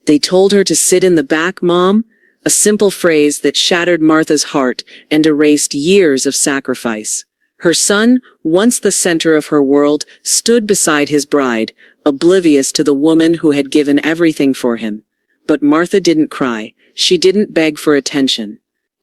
They told her to sit in the back, Mom? A simple phrase that shattered Martha's heart and erased years of sacrifice. Her son, once the center of her world, stood beside his bride, oblivious to the woman who had given everything for him. But Martha didn't cry. She didn't beg for attention.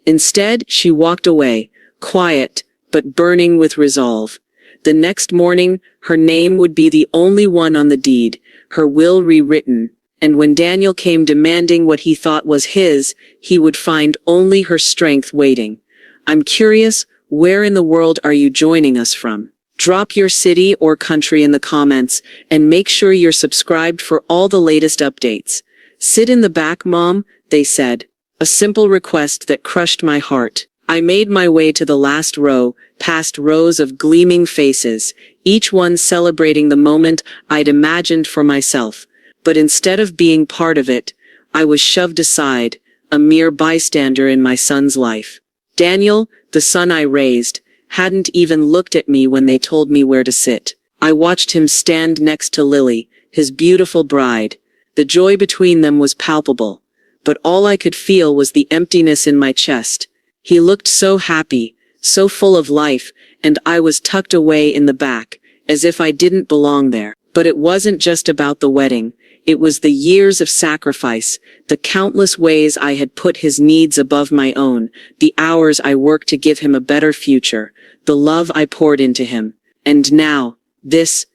Instead, she walked away, quiet, but burning with resolve. The next morning, her name would be the only one on the deed, her will rewritten, and when Daniel came demanding what he thought was his, he would find only her strength waiting. I'm curious, where in the world are you joining us from? Drop your city or country in the comments, and make sure you're subscribed for all the latest updates. Sit in the back, Mom, they said. A simple request that crushed my heart. I made my way to the last row, past rows of gleaming faces, each one celebrating the moment I'd imagined for myself. But instead of being part of it, I was shoved aside, a mere bystander in my son's life. Daniel, the son I raised, hadn't even looked at me when they told me where to sit. I watched him stand next to Lily, his beautiful bride. The joy between them was palpable, but all I could feel was the emptiness in my chest. He looked so happy, so full of life, and I was tucked away in the back, as if I didn't belong there. But it wasn't just about the wedding. It was the years of sacrifice, the countless ways I had put his needs above my own, the hours I worked to give him a better future, the love I poured into him. And now, this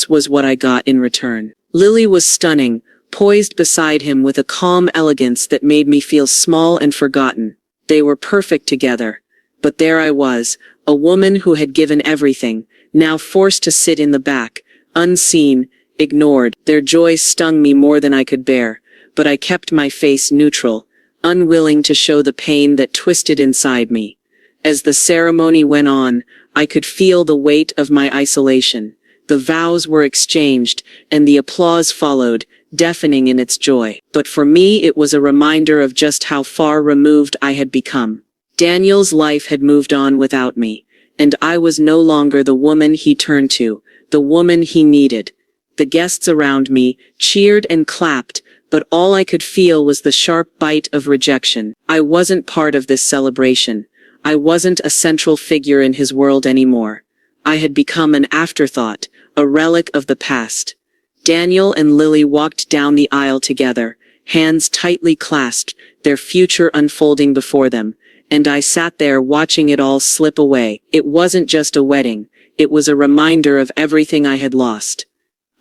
was what I got in return. Lily was stunning, poised beside him with a calm elegance that made me feel small and forgotten. They were perfect together. But there I was, a woman who had given everything, now forced to sit in the back, unseen, ignored. Their joy stung me more than I could bear, but I kept my face neutral, unwilling to show the pain that twisted inside me. As the ceremony went on, I could feel the weight of my isolation. The vows were exchanged, and the applause followed, deafening in its joy. But for me it was a reminder of just how far removed I had become. Daniel's life had moved on without me, and I was no longer the woman he turned to, the woman he needed. The guests around me cheered and clapped, but all I could feel was the sharp bite of rejection. I wasn't part of this celebration. I wasn't a central figure in his world anymore. I had become an afterthought, a relic of the past. Daniel and Lily walked down the aisle together, hands tightly clasped, their future unfolding before them, and I sat there watching it all slip away. It wasn't just a wedding. It was a reminder of everything I had lost.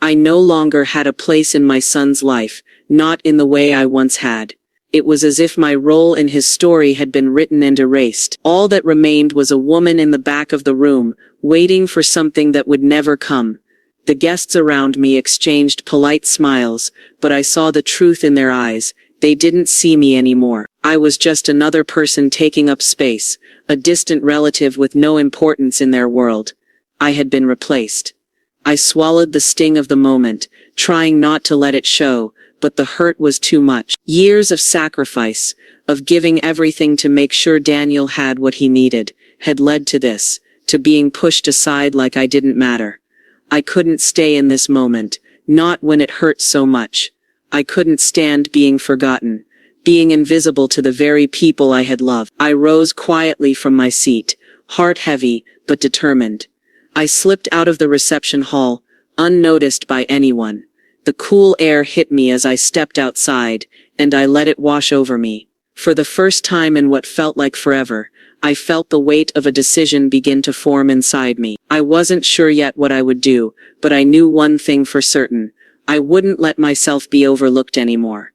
I no longer had a place in my son's life, not in the way I once had. It was as if my role in his story had been written and erased. All that remained was a woman in the back of the room, waiting for something that would never come. The guests around me exchanged polite smiles, but I saw the truth in their eyes. They didn't see me anymore. I was just another person taking up space, a distant relative with no importance in their world. I had been replaced. I swallowed the sting of the moment, trying not to let it show, but the hurt was too much. Years of sacrifice, of giving everything to make sure Daniel had what he needed, had led to this, to being pushed aside like I didn't matter. I couldn't stay in this moment, not when it hurt so much. I couldn't stand being forgotten, being invisible to the very people I had loved. I rose quietly from my seat, heart heavy, but determined. I slipped out of the reception hall, unnoticed by anyone. The cool air hit me as I stepped outside, and I let it wash over me. For the first time in what felt like forever, I felt the weight of a decision begin to form inside me. I wasn't sure yet what I would do, but I knew one thing for certain. I wouldn't let myself be overlooked anymore.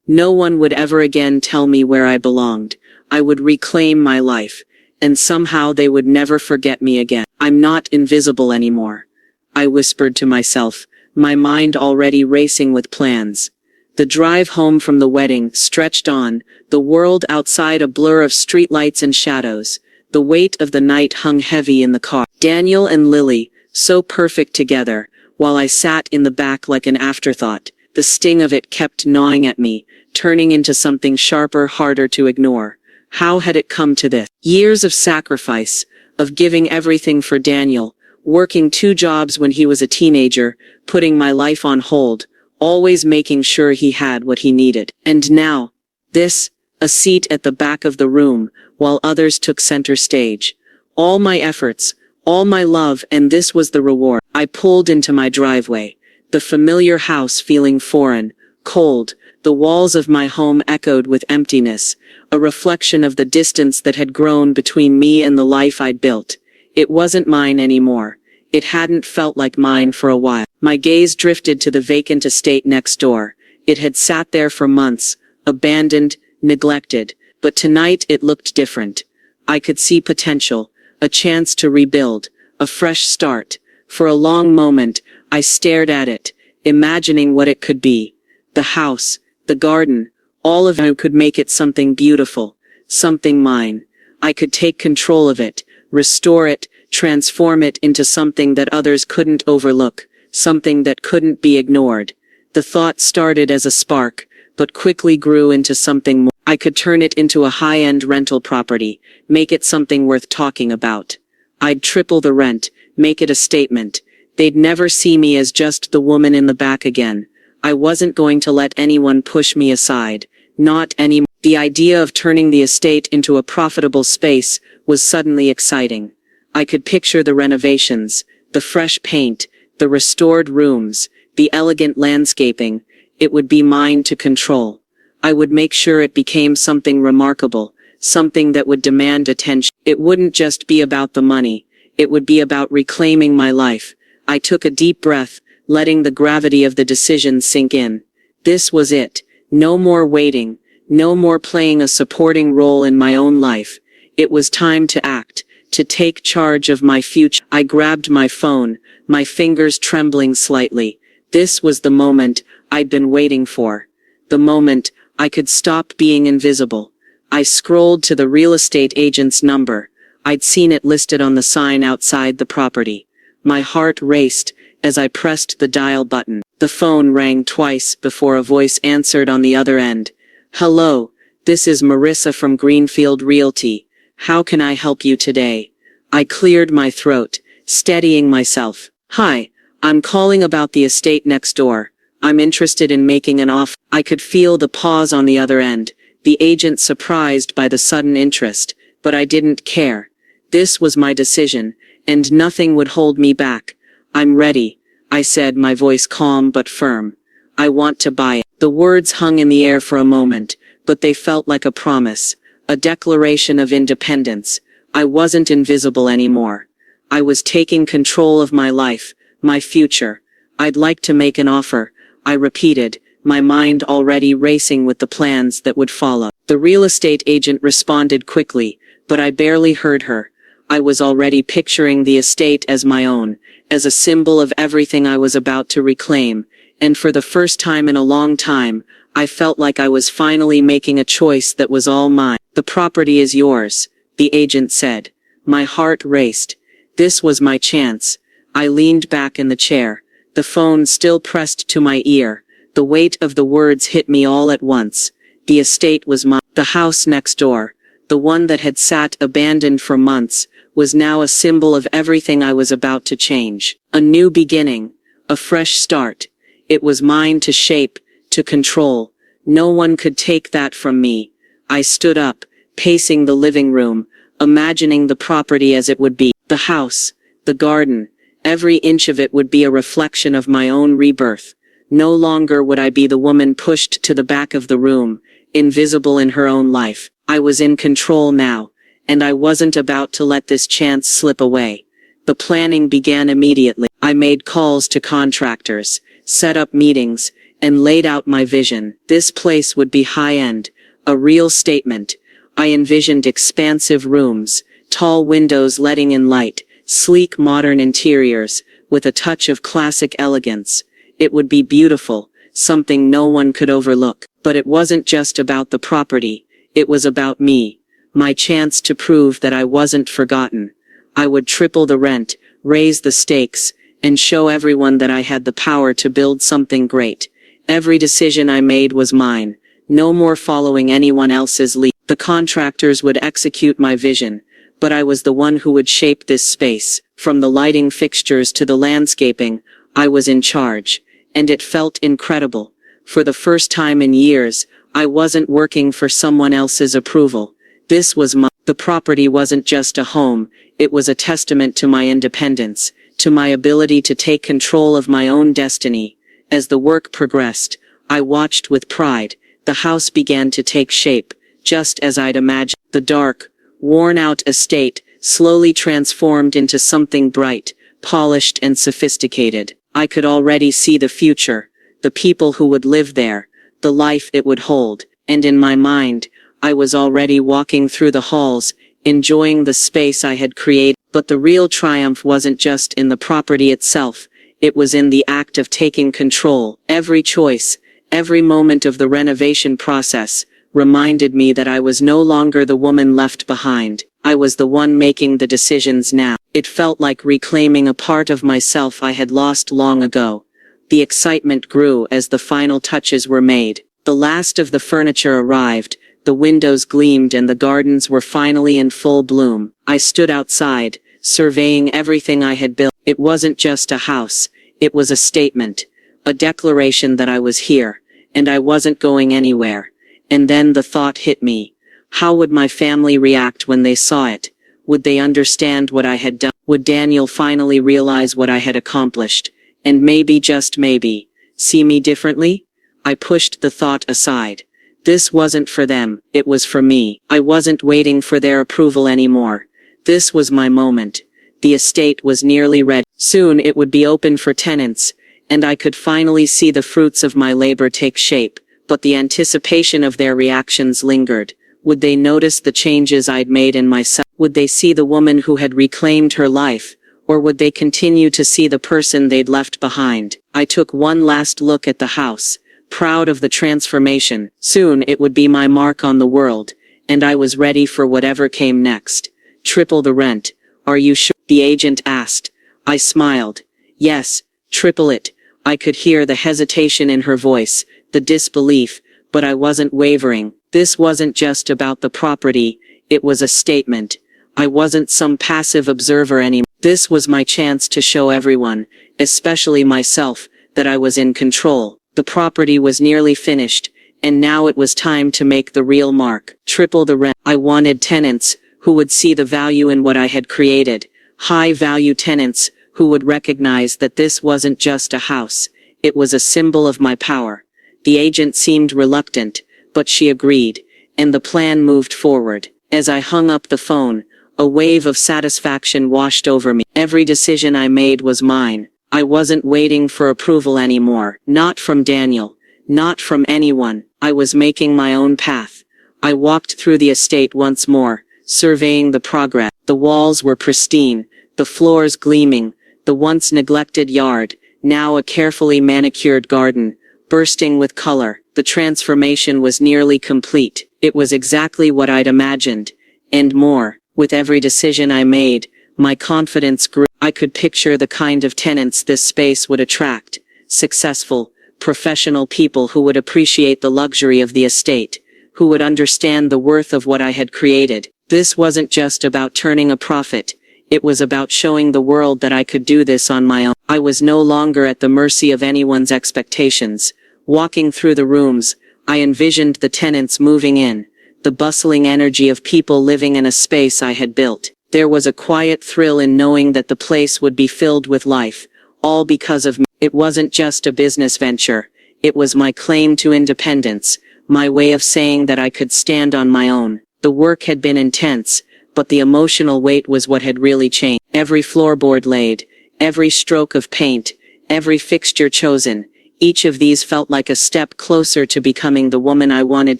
No one would ever again tell me where I belonged. I would reclaim my life, and somehow they would never forget me again. I'm not invisible anymore, I whispered to myself, my mind already racing with plans. The drive home from the wedding stretched on, the world outside a blur of streetlights and shadows. The weight of the night hung heavy in the car. Daniel and Lily, so perfect together, while I sat in the back like an afterthought. The sting of it kept gnawing at me, turning into something sharper, harder to ignore. How had it come to this? Years of sacrifice, of giving everything for Daniel, working 2 jobs when he was a teenager, putting my life on hold, always making sure he had what he needed. And now, a seat at the back of the room, while others took center stage. All my efforts, all my love, and this was the reward. I pulled into my driveway, the familiar house feeling foreign, cold. The walls of my home echoed with emptiness, a reflection of the distance that had grown between me and the life I'd built. It wasn't mine anymore. It hadn't felt like mine for a while. My gaze drifted to the vacant estate next door. It had sat there for months, abandoned, neglected, but tonight it looked different. I could see potential, a chance to rebuild, a fresh start. For a long moment, I stared at it, imagining what it could be. The house, the garden, all of it could make it something beautiful, something mine. I could take control of it, restore it, transform it into something that others couldn't overlook, something that couldn't be ignored. The thought started as a spark, but quickly grew into something more. I could turn it into a high-end rental property, make it something worth talking about. I'd triple the rent, make it a statement. They'd never see me as just the woman in the back again. I wasn't going to let anyone push me aside. Not anymore. The idea of turning the estate into a profitable space was suddenly exciting. I could picture the renovations, the fresh paint, the restored rooms, the elegant landscaping. It would be mine to control. I would make sure it became something remarkable, something that would demand attention. It wouldn't just be about the money. It would be about reclaiming my life. I took a deep breath, letting the gravity of the decision sink in. This was it. No more waiting. No more playing a supporting role in my own life. It was time to act, to take charge of my future. I grabbed my phone, my fingers trembling slightly. This was the moment I'd been waiting for. The moment I could stop being invisible. I scrolled to the real estate agent's number. I'd seen it listed on the sign outside the property. My heart raced as I pressed the dial button. The phone rang twice before a voice answered on the other end. "Hello, this is Marissa from Greenfield Realty. How can I help you today?" I cleared my throat, steadying myself. "Hi, I'm calling about the estate next door. I'm interested in making an offer." I could feel the pause on the other end, the agent surprised by the sudden interest, but I didn't care. This was my decision, and nothing would hold me back. "I'm ready," I said, my voice calm but firm. "I want to buy it." The words hung in the air for a moment, but they felt like a promise, a declaration of independence. I wasn't invisible anymore. I was taking control of my life, my future. "I'd like to make an offer," I repeated, my mind already racing with the plans that would follow. The real estate agent responded quickly, but I barely heard her. I was already picturing the estate as my own, as a symbol of everything I was about to reclaim, and for the first time in a long time, I felt like I was finally making a choice that was all mine. "The property is yours," the agent said. My heart raced. This was my chance. I leaned back in the chair, the phone still pressed to my ear. The weight of the words hit me all at once. The estate was mine. The house next door, the one that had sat abandoned for months, was now a symbol of everything I was about to change. A new beginning, a fresh start. It was mine to shape, to control. No one could take that from me. I stood up, pacing the living room, imagining the property as it would be. The house, the garden, every inch of it would be a reflection of my own rebirth. No longer would I be the woman pushed to the back of the room, invisible in her own life. I was in control now, and I wasn't about to let this chance slip away. The planning began immediately. I made calls to contractors, set up meetings, and laid out my vision. This place would be high-end, a real statement. I envisioned expansive rooms, tall windows letting in light, sleek modern interiors, with a touch of classic elegance. It would be beautiful, something no one could overlook. But it wasn't just about the property. It was about me. My chance to prove that I wasn't forgotten. I would triple the rent, raise the stakes, and show everyone that I had the power to build something great. Every decision I made was mine. No more following anyone else's lead. The contractors would execute my vision, but I was the one who would shape this space. From the lighting fixtures to the landscaping, I was in charge. and it felt incredible. For the first time in years, I wasn't working for someone else's approval. This was the property wasn't just a home, it was a testament to my independence, to my ability to take control of my own destiny. As the work progressed, I watched with pride. The house began to take shape, just as I'd imagined. The dark, worn-out estate slowly transformed into something bright, polished and sophisticated. I could already see the future, the people who would live there, the life it would hold, and in my mind, I was already walking through the halls, enjoying the space I had created. But the real triumph wasn't just in the property itself, it was in the act of taking control. Every choice, every moment of the renovation process, reminded me that I was no longer the woman left behind. I was the one making the decisions now. It felt like reclaiming a part of myself I had lost long ago. The excitement grew as the final touches were made. The last of the furniture arrived, the windows gleamed and the gardens were finally in full bloom. I stood outside, surveying everything I had built. It wasn't just a house, it was a statement, a declaration that I was here, and I wasn't going anywhere. And then the thought hit me. How would my family react when they saw it? Would they understand what I had done? Would Daniel finally realize what I had accomplished? And maybe, just maybe, see me differently? I pushed the thought aside. This wasn't for them, it was for me. I wasn't waiting for their approval anymore. This was my moment. The estate was nearly ready. Soon it would be open for tenants, and I could finally see the fruits of my labor take shape. But the anticipation of their reactions lingered. Would they notice the changes I'd made in myself? Would they see the woman who had reclaimed her life? Or would they continue to see the person they'd left behind? I took one last look at the house, proud of the transformation. Soon it would be my mark on the world, and I was ready for whatever came next. Triple the rent. Are you sure? The agent asked. I smiled. Yes, triple it. I could hear the hesitation in her voice, the disbelief, but I wasn't wavering. This wasn't just about the property, it was a statement. I wasn't some passive observer anymore. This was my chance to show everyone, especially myself, that I was in control. The property was nearly finished, and now it was time to make the real mark. Triple the rent. I wanted tenants who would see the value in what I had created. High-value tenants who would recognize that this wasn't just a house, it was a symbol of my power. The agent seemed reluctant, but she agreed, and the plan moved forward. As I hung up the phone, a wave of satisfaction washed over me. Every decision I made was mine. I wasn't waiting for approval anymore. Not from Daniel. Not from anyone. I was making my own path. I walked through the estate once more, surveying the progress. The walls were pristine, the floors gleaming, the once neglected yard, now a carefully manicured garden, bursting with color. The transformation was nearly complete. It was exactly what I'd imagined, and more. With every decision I made, my confidence grew. I could picture the kind of tenants this space would attract. Successful, professional people who would appreciate the luxury of the estate, who would understand the worth of what I had created. This wasn't just about turning a profit. It was about showing the world that I could do this on my own. I was no longer at the mercy of anyone's expectations. Walking through the rooms, I envisioned the tenants moving in, the bustling energy of people living in a space I had built. There was a quiet thrill in knowing that the place would be filled with life, all because of me. It wasn't just a business venture. It was my claim to independence, my way of saying that I could stand on my own. The work had been intense, but the emotional weight was what had really changed. Every floorboard laid, every stroke of paint, every fixture chosen, each of these felt like a step closer to becoming the woman I wanted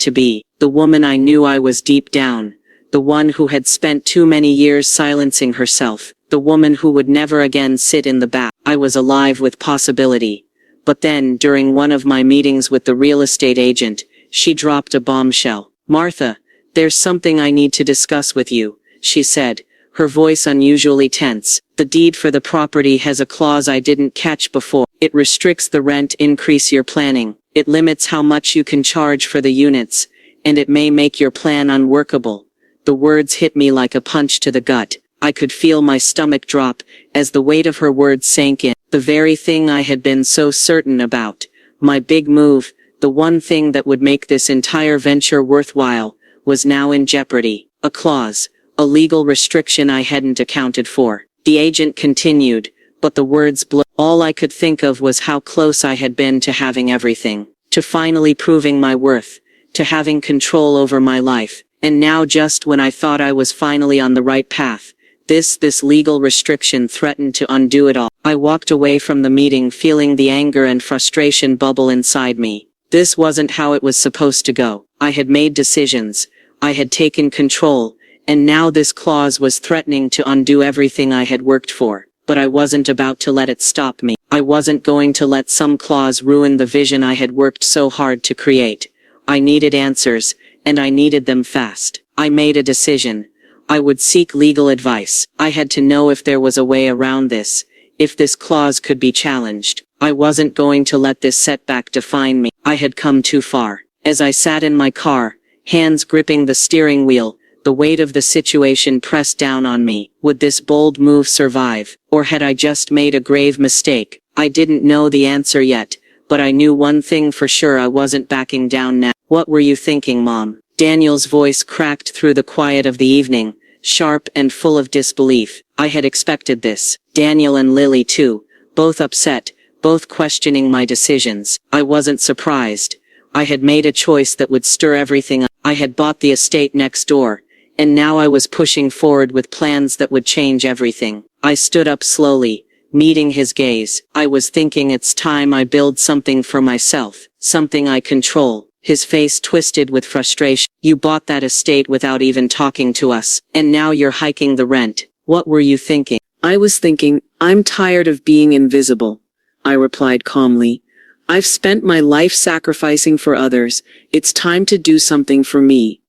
to be, the woman I knew I was deep down, the one who had spent too many years silencing herself, the woman who would never again sit in the back. I was alive with possibility. But then, during one of my meetings with the real estate agent, she dropped a bombshell. "Martha, there's something I need to discuss with you," she said, her voice unusually tense. "The deed for the property has a clause I didn't catch before. It restricts the rent increase you're planning. It limits how much you can charge for the units, and it may make your plan unworkable." The words hit me like a punch to the gut. I could feel my stomach drop as the weight of her words sank in. The very thing I had been so certain about. My big move, the one thing that would make this entire venture worthwhile, was now in jeopardy. A clause, a legal restriction I hadn't accounted for. The agent continued, but the words blurred. All I could think of was how close I had been to having everything, to finally proving my worth, to having control over my life. And now, just when I thought I was finally on the right path, this legal restriction threatened to undo it all. I walked away from the meeting feeling the anger and frustration bubble inside me. This wasn't how it was supposed to go. I had made decisions. I had taken control, and now this clause was threatening to undo everything I had worked for. But I wasn't about to let it stop me. I wasn't going to let some clause ruin the vision I had worked so hard to create. I needed answers, and I needed them fast. I made a decision. I would seek legal advice. I had to know if there was a way around this, if this clause could be challenged. I wasn't going to let this setback define me. I had come too far. As I sat in my car, hands gripping the steering wheel, the weight of the situation pressed down on me. Would this bold move survive, or had I just made a grave mistake? I didn't know the answer yet, but I knew one thing for sure: I wasn't backing down now. What were you thinking, Mom? Daniel's voice cracked through the quiet of the evening, sharp and full of disbelief. I had expected this. Daniel and Lily too, both upset, both questioning my decisions. I wasn't surprised. I had made a choice that would stir everything up. I had bought the estate next door, and now I was pushing forward with plans that would change everything. I stood up slowly, meeting his gaze. I was thinking, it's time I build something for myself, something I control. His face twisted with frustration. You bought that estate without even talking to us, and now you're hiking the rent. What were you thinking? I was thinking, I'm tired of being invisible, I replied calmly. I've spent my life sacrificing for others. It's time to do something for me.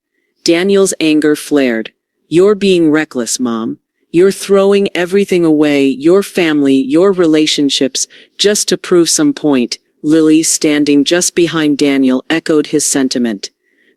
Daniel's anger flared. You're being reckless, Mom. You're throwing everything away, your family, your relationships, just to prove some point. Lily, standing just behind Daniel, echoed his sentiment.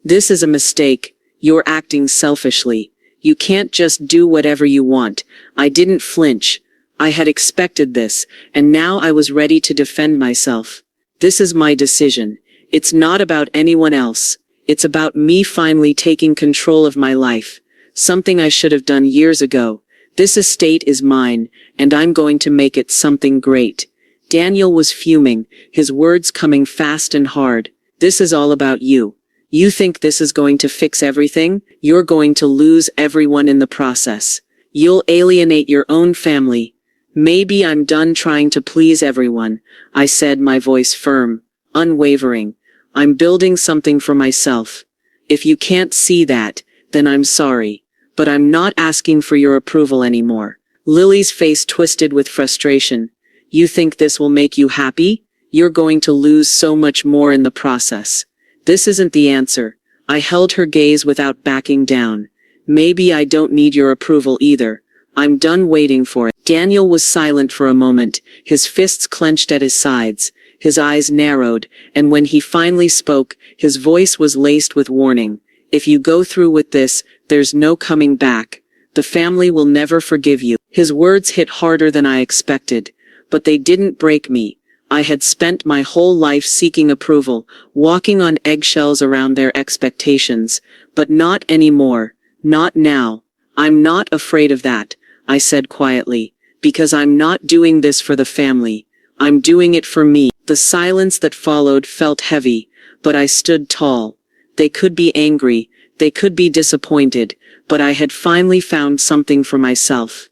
This is a mistake. You're acting selfishly. You can't just do whatever you want. I didn't flinch. I had expected this, and now I was ready to defend myself. This is my decision. It's not about anyone else. It's about me finally taking control of my life. Something I should have done years ago. This estate is mine, and I'm going to make it something great. Daniel was fuming, his words coming fast and hard. This is all about you. You think this is going to fix everything? You're going to lose everyone in the process. You'll alienate your own family. Maybe I'm done trying to please everyone, I said, my voice firm, unwavering. I'm building something for myself. If you can't see that, then I'm sorry. But I'm not asking for your approval anymore. Lily's face twisted with frustration. You think this will make you happy? You're going to lose so much more in the process. This isn't the answer. I held her gaze without backing down. Maybe I don't need your approval either. I'm done waiting for it. Daniel was silent for a moment, his fists clenched at his sides, his eyes narrowed, and when he finally spoke, his voice was laced with warning. If you go through with this, there's no coming back. The family will never forgive you. His words hit harder than I expected. But they didn't break me. I had spent my whole life seeking approval, walking on eggshells around their expectations. But not anymore. Not now. I'm not afraid of that, I said quietly, because I'm not doing this for the family. I'm doing it for me. The silence that followed felt heavy, but I stood tall. They could be angry, they could be disappointed, but I had finally found something for myself.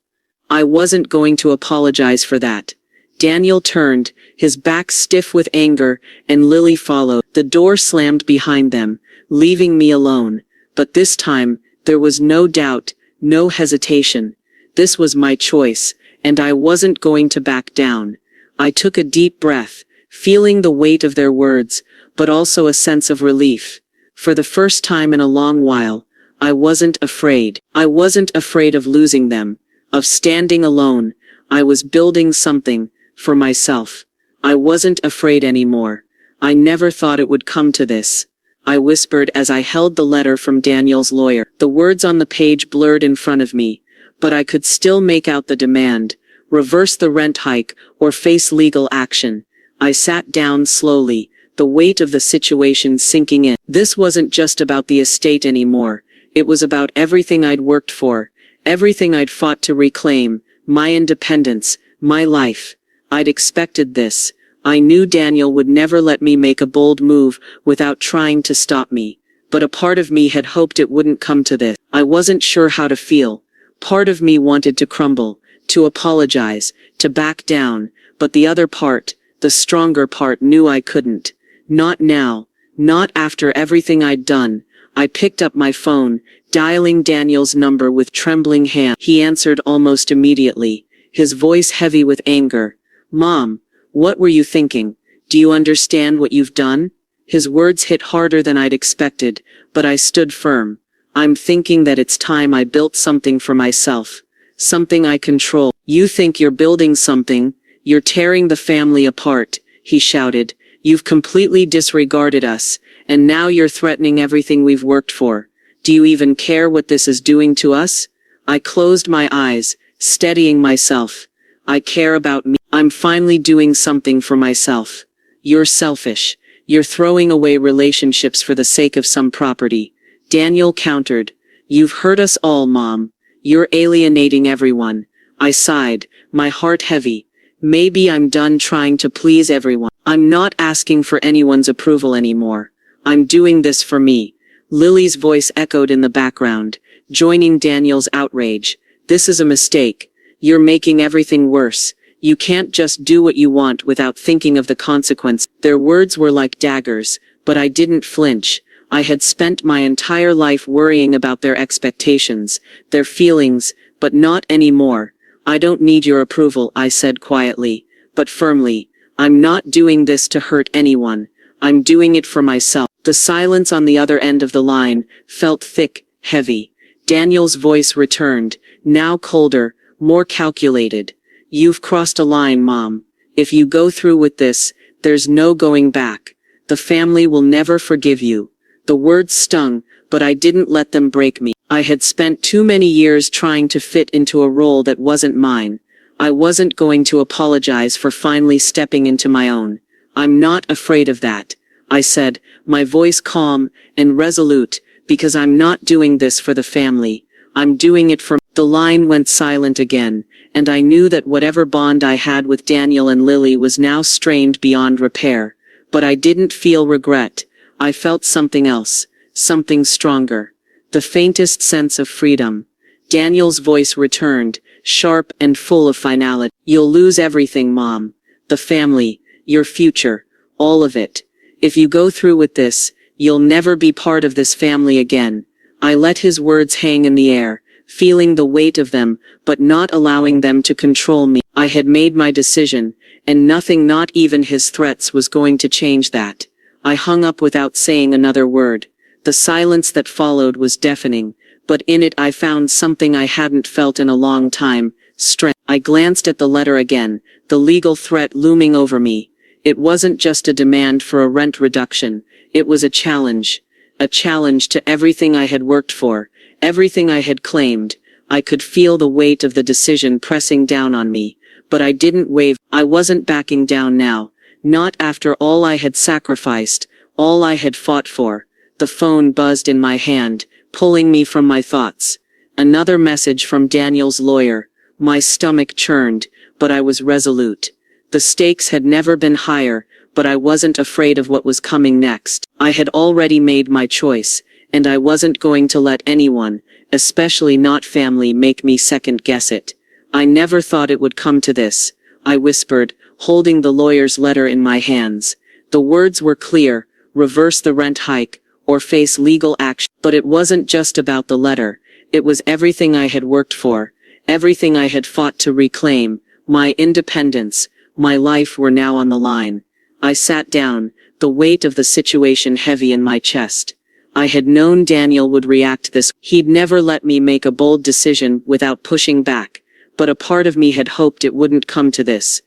I wasn't going to apologize for that. Daniel turned, his back stiff with anger, and Lily followed. The door slammed behind them, leaving me alone. But this time, there was no doubt, no hesitation. This was my choice, and I wasn't going to back down. I took a deep breath, feeling the weight of their words, but also a sense of relief. For the first time in a long while, I wasn't afraid. I wasn't afraid of losing them, of standing alone. I was building something, for myself. I wasn't afraid anymore. I never thought it would come to this, I whispered as I held the letter from Daniel's lawyer. The words on the page blurred in front of me, but I could still make out the demand. reverse the rent hike, or face legal action. I sat down slowly, the weight of the situation sinking in. This wasn't just about the estate anymore. It was about everything I'd worked for, everything I'd fought to reclaim, my independence, my life. I'd expected this. I knew Daniel would never let me make a bold move without trying to stop me. But a part of me had hoped it wouldn't come to this. I wasn't sure how to feel. Part of me wanted to crumble, to apologize, to back down, but the other part, the stronger part, knew I couldn't. Not now. Not after everything I'd done. I picked up my phone, dialing Daniel's number with trembling hands. He answered almost immediately, his voice heavy with anger. "Mom, what were you thinking? Do you understand what you've done?" His words hit harder than I'd expected, but I stood firm. "I'm thinking that it's time I built something for myself. Something I control." "You think you're building something? You're tearing the family apart," he shouted. "You've completely disregarded us, and now you're threatening everything we've worked for. Do you even care what this is doing to us?" I closed my eyes, steadying myself. "I care about me. I'm finally doing something for myself." "You're selfish. You're throwing away relationships for the sake of some property," Daniel countered. "You've hurt us all, Mom. You're alienating everyone." I sighed, my heart heavy. Maybe I'm done trying to please everyone. I'm not asking for anyone's approval anymore. I'm doing this for me. Lily's voice echoed in the background, joining Daniel's outrage. "This is a mistake. You're making everything worse. You can't just do what you want without thinking of the consequence." Their words were like daggers, but I didn't flinch. I had spent my entire life worrying about their expectations, their feelings, but not anymore. "I don't need your approval," I said quietly, but firmly. "I'm not doing this to hurt anyone. I'm doing it for myself." The silence on the other end of the line felt thick, heavy. Daniel's voice returned, now colder, more calculated. "You've crossed a line, Mom. If you go through with this, there's no going back. The family will never forgive you." The words stung, but I didn't let them break me. I had spent too many years trying to fit into a role that wasn't mine. I wasn't going to apologize for finally stepping into my own. "I'm not afraid of that," I said, my voice calm and resolute, "because I'm not doing this for the family. I'm doing it for..." The line went silent again, and I knew that whatever bond I had with Daniel and Lily was now strained beyond repair. But I didn't feel regret. I felt something else, something stronger. The faintest sense of freedom. Daniel's voice returned, sharp and full of finality. "You'll lose everything, Mom. The family, your future, all of it. If you go through with this, you'll never be part of this family again." I let his words hang in the air, feeling the weight of them, but not allowing them to control me. I had made my decision, and nothing, not even his threats, was going to change that. I hung up without saying another word. The silence that followed was deafening, but in it I found something I hadn't felt in a long time, strength. I glanced at the letter again, the legal threat looming over me. It wasn't just a demand for a rent reduction, it was a challenge to everything I had worked for, everything I had claimed. I could feel the weight of the decision pressing down on me, but I didn't waver. I wasn't backing down now, not after all I had sacrificed, all I had fought for. The phone buzzed in my hand, pulling me from my thoughts. Another message from Daniel's lawyer. My stomach churned, but I was resolute. The stakes had never been higher, but I wasn't afraid of what was coming next. I had already made my choice, and I wasn't going to let anyone, especially not family, make me second-guess it. "I never thought it would come to this," I whispered, holding the lawyer's letter in my hands. The words were clear: reverse the rent hike, or face legal action. But it wasn't just about the letter. It was everything I had worked for, everything I had fought to reclaim. My independence, my life were now on the line. I sat down, the weight of the situation heavy in my chest. I had known Daniel would react this. He'd never let me make a bold decision without pushing back. But a part of me had hoped it wouldn't come to this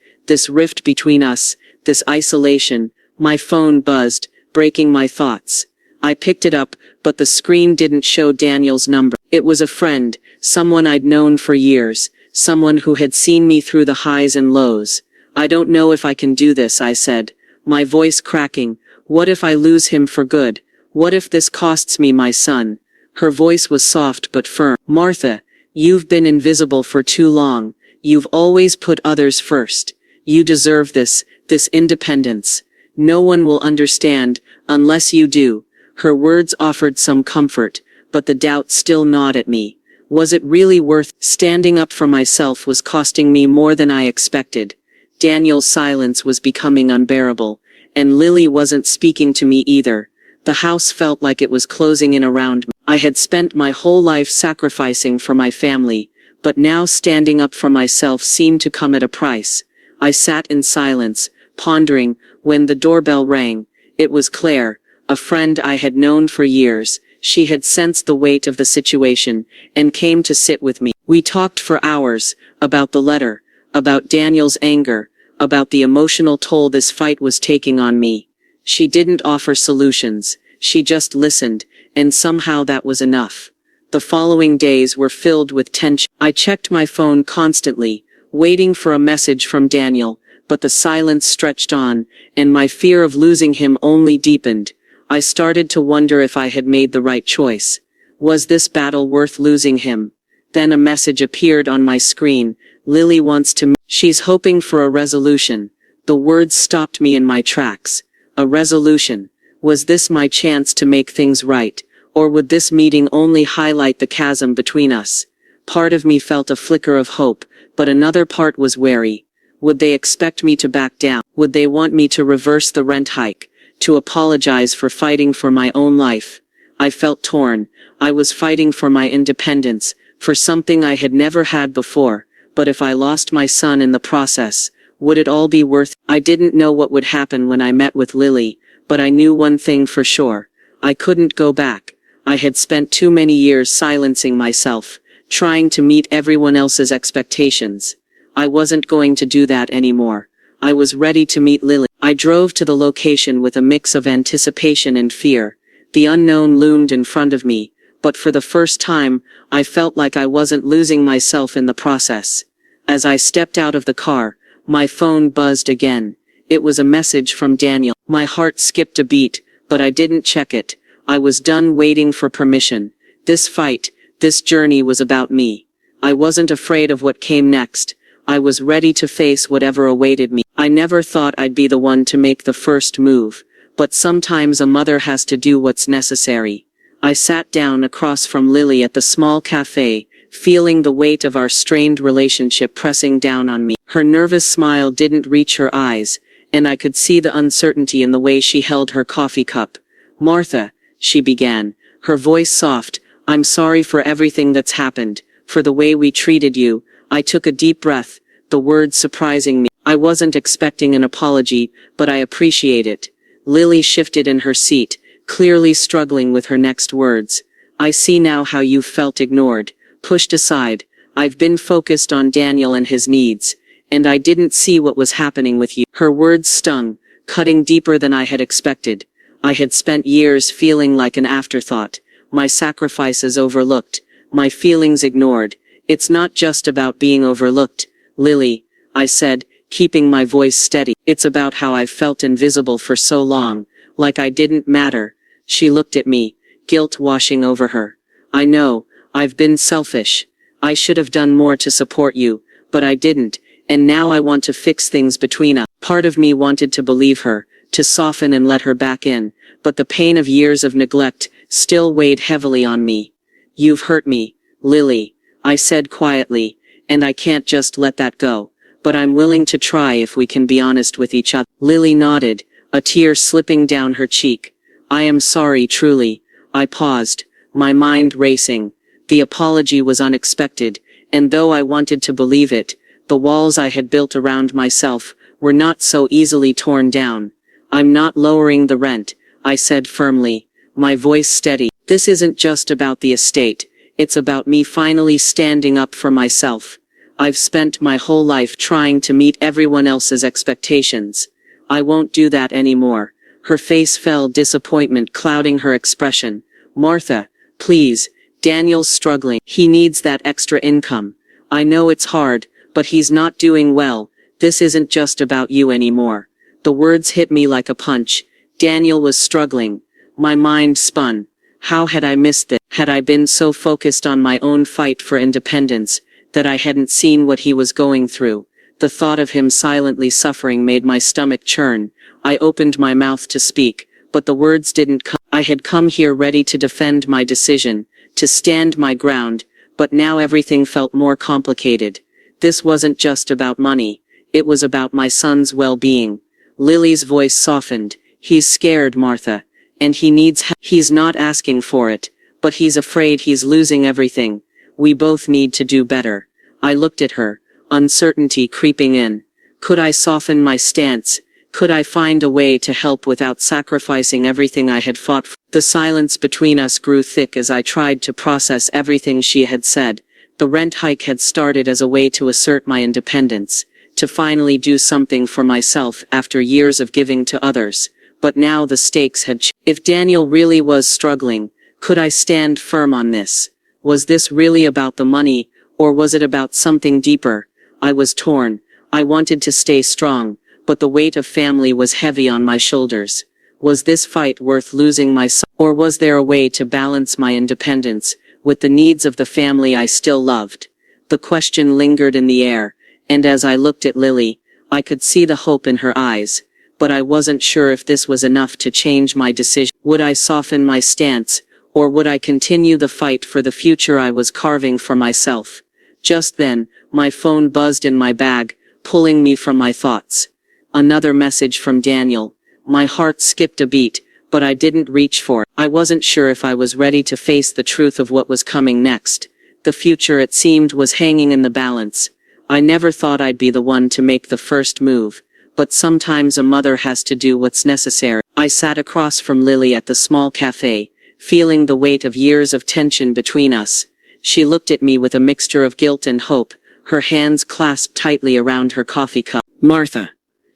rift between us, this isolation. My phone buzzed, breaking my thoughts. I picked it up, but the screen didn't show Daniel's number. It was a friend, someone I'd known for years, someone who had seen me through the highs and lows. I don't know if I can do this, I said, my voice cracking. What if I lose him for good? What if this costs me my son? Her voice was soft but firm. Martha, you've been invisible for too long. You've always put others first. You deserve this independence. No one will understand, unless you do. Her words offered some comfort, but the doubt still gnawed at me. Was it really worth standing up for myself was costing me more than I expected. Daniel's silence was becoming unbearable, and Lily wasn't speaking to me either. The house felt like it was closing in around me. I had spent my whole life sacrificing for my family, but now standing up for myself seemed to come at a price. I sat in silence, pondering, when the doorbell rang. It was Claire, a friend I had known for years. She had sensed the weight of the situation, and came to sit with me. We talked for hours, about the letter, about Daniel's anger, about the emotional toll this fight was taking on me. She didn't offer solutions, she just listened, and somehow that was enough. The following days were filled with tension. I checked my phone constantly, waiting for a message from Daniel, but the silence stretched on, and my fear of losing him only deepened. I started to wonder if I had made the right choice. Was this battle worth losing him? Then a message appeared on my screen. Lily wants to meet. She's hoping for a resolution. The words stopped me in my tracks. A resolution. Was this my chance to make things right? Or would this meeting only highlight the chasm between us? Part of me felt a flicker of hope, but another part was wary. Would they expect me to back down? Would they want me to reverse the rent hike? To apologize for fighting for my own life? I felt torn. I was fighting for my independence, for something I had never had before. But if I lost my son in the process, would it all be worth it? I didn't know what would happen when I met with Lily, but I knew one thing for sure. I couldn't go back. I had spent too many years silencing myself, trying to meet everyone else's expectations. I wasn't going to do that anymore. I was ready to meet Lily. I drove to the location with a mix of anticipation and fear. The unknown loomed in front of me, but for the first time, I felt like I wasn't losing myself in the process. As I stepped out of the car, my phone buzzed again. It was a message from Daniel. My heart skipped a beat, but I didn't check it. I was done waiting for permission. This fight, this journey was about me. I wasn't afraid of what came next. I was ready to face whatever awaited me. I never thought I'd be the one to make the first move, but sometimes a mother has to do what's necessary. I sat down across from Lily at the small cafe, feeling the weight of our strained relationship pressing down on me. Her nervous smile didn't reach her eyes, and I could see the uncertainty in the way she held her coffee cup. "Martha," she began, her voice soft, "I'm sorry for everything that's happened, for the way we treated you." I took a deep breath, the words surprising me. I wasn't expecting an apology, but I appreciate it. Lily shifted in her seat, clearly struggling with her next words. "I see now how you felt ignored, pushed aside. I've been focused on Daniel and his needs, and I didn't see what was happening with you." Her words stung, cutting deeper than I had expected. I had spent years feeling like an afterthought, my sacrifices overlooked, my feelings ignored. "It's not just about being overlooked, Lily," I said, keeping my voice steady. "It's about how I've felt invisible for so long, like I didn't matter." She looked at me, guilt washing over her. "I know, I've been selfish. I should have done more to support you, but I didn't, and now I want to fix things between us." Part of me wanted to believe her, to soften and let her back in, but the pain of years of neglect still weighed heavily on me. "You've hurt me, Lily," I said quietly, "and I can't just let that go. But I'm willing to try if we can be honest with each other." Lily nodded, a tear slipping down her cheek. "I am sorry, truly." I paused, my mind racing. The apology was unexpected, and though I wanted to believe it, the walls I had built around myself were not so easily torn down. "I'm not lowering the rent," I said firmly, my voice steady. "This isn't just about the estate. It's about me finally standing up for myself. I've spent my whole life trying to meet everyone else's expectations. I won't do that anymore." Her face fell, disappointment clouding her expression. "Martha, please, Daniel's struggling. He needs that extra income. I know it's hard, but he's not doing well. This isn't just about you anymore. The words hit me like a punch. Daniel was struggling. My mind spun. How had I missed this? Had I been so focused on my own fight for independence that I hadn't seen what he was going through? The thought of him silently suffering made my stomach churn. I opened my mouth to speak, but the words didn't come. I had come here ready to defend my decision, to stand my ground, but now everything felt more complicated. This wasn't just about money. It was about my son's well-being. Lily's voice softened. He's scared, Martha. And he needs help. He's not asking for it, but he's afraid he's losing everything. We both need to do better. I looked at her, uncertainty creeping in. Could I soften my stance? Could I find a way to help without sacrificing everything I had fought for? The silence between us grew thick as I tried to process everything she had said. The rent hike had started as a way to assert my independence, to finally do something for myself after years of giving to others. But now the stakes had changed. If Daniel really was struggling, could I stand firm on this? Was this really about the money, or was it about something deeper? I was torn. I wanted to stay strong, but the weight of family was heavy on my shoulders. Was this fight worth losing my son, or was there a way to balance my independence with the needs of the family I still loved? The question lingered in the air, and as I looked at Lily, I could see the hope in her eyes. But I wasn't sure if this was enough to change my decision. Would I soften my stance, or would I continue the fight for the future I was carving for myself? Just then, my phone buzzed in my bag, pulling me from my thoughts. Another message from Daniel. My heart skipped a beat, but I didn't reach for it. I wasn't sure if I was ready to face the truth of what was coming next. The future, it seemed, was hanging in the balance. I never thought I'd be the one to make the first move. But sometimes a mother has to do what's necessary. I sat across from Lily at the small cafe, feeling the weight of years of tension between us. She looked at me with a mixture of guilt and hope, her hands clasped tightly around her coffee cup. Martha,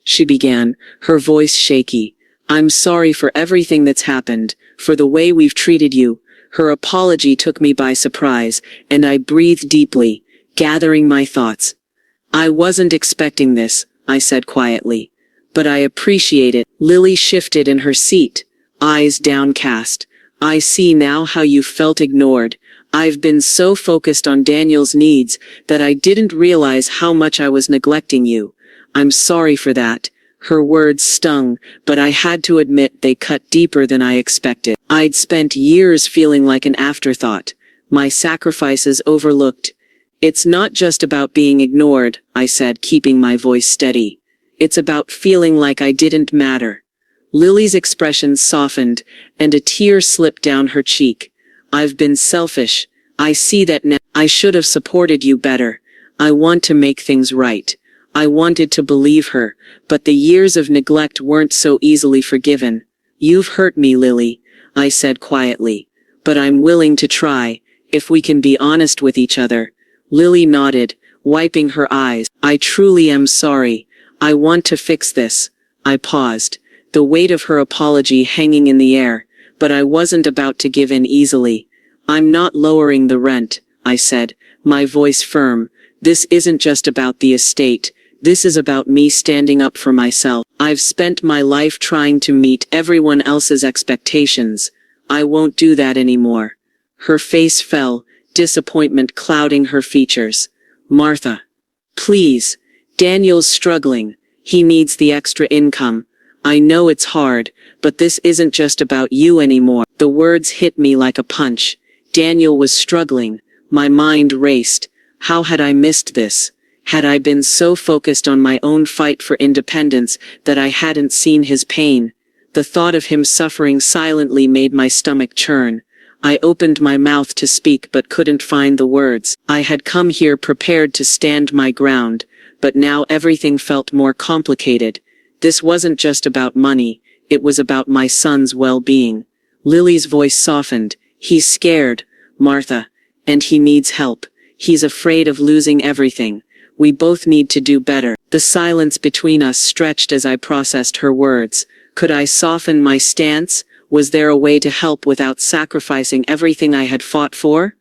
she began, her voice shaky. I'm sorry for everything that's happened, for the way we've treated you. Her apology took me by surprise, and I breathed deeply, gathering my thoughts. I wasn't expecting this, I said quietly. But I appreciate it. Lily shifted in her seat, eyes downcast. I see now how you felt ignored. I've been so focused on Daniel's needs that I didn't realize how much I was neglecting you. I'm sorry for that. Her words stung, but I had to admit they cut deeper than I expected. I'd spent years feeling like an afterthought, my sacrifices overlooked. It's not just about being ignored, I said, keeping my voice steady. It's about feeling like I didn't matter. Lily's expression softened, and a tear slipped down her cheek. I've been selfish. I see that now. I should have supported you better. I want to make things right. I wanted to believe her, but the years of neglect weren't so easily forgiven. You've hurt me, Lily, I said quietly. But I'm willing to try, if we can be honest with each other. Lily nodded, wiping her eyes. I truly am sorry. I want to fix this. I paused, the weight of her apology hanging in the air, but I wasn't about to give in easily. I'm not lowering the rent, I said, my voice firm. This isn't just about the estate. This is about me standing up for myself. I've spent my life trying to meet everyone else's expectations. I won't do that anymore. Her face fell, disappointment clouding her features. Martha, please. Daniel's struggling. He needs the extra income. I know it's hard, but this isn't just about you anymore. The words hit me like a punch. Daniel was struggling. My mind raced. How had I missed this? Had I been so focused on my own fight for independence that I hadn't seen his pain? The thought of him suffering silently made my stomach churn. I opened my mouth to speak but couldn't find the words. I had come here prepared to stand my ground, but now everything felt more complicated. This wasn't just about money, it was about my son's well-being. Lily's voice softened. He's scared, Martha, and he needs help. He's afraid of losing everything. We both need to do better. The silence between us stretched as I processed her words. Could I soften my stance? Was there a way to help without sacrificing everything I had fought for?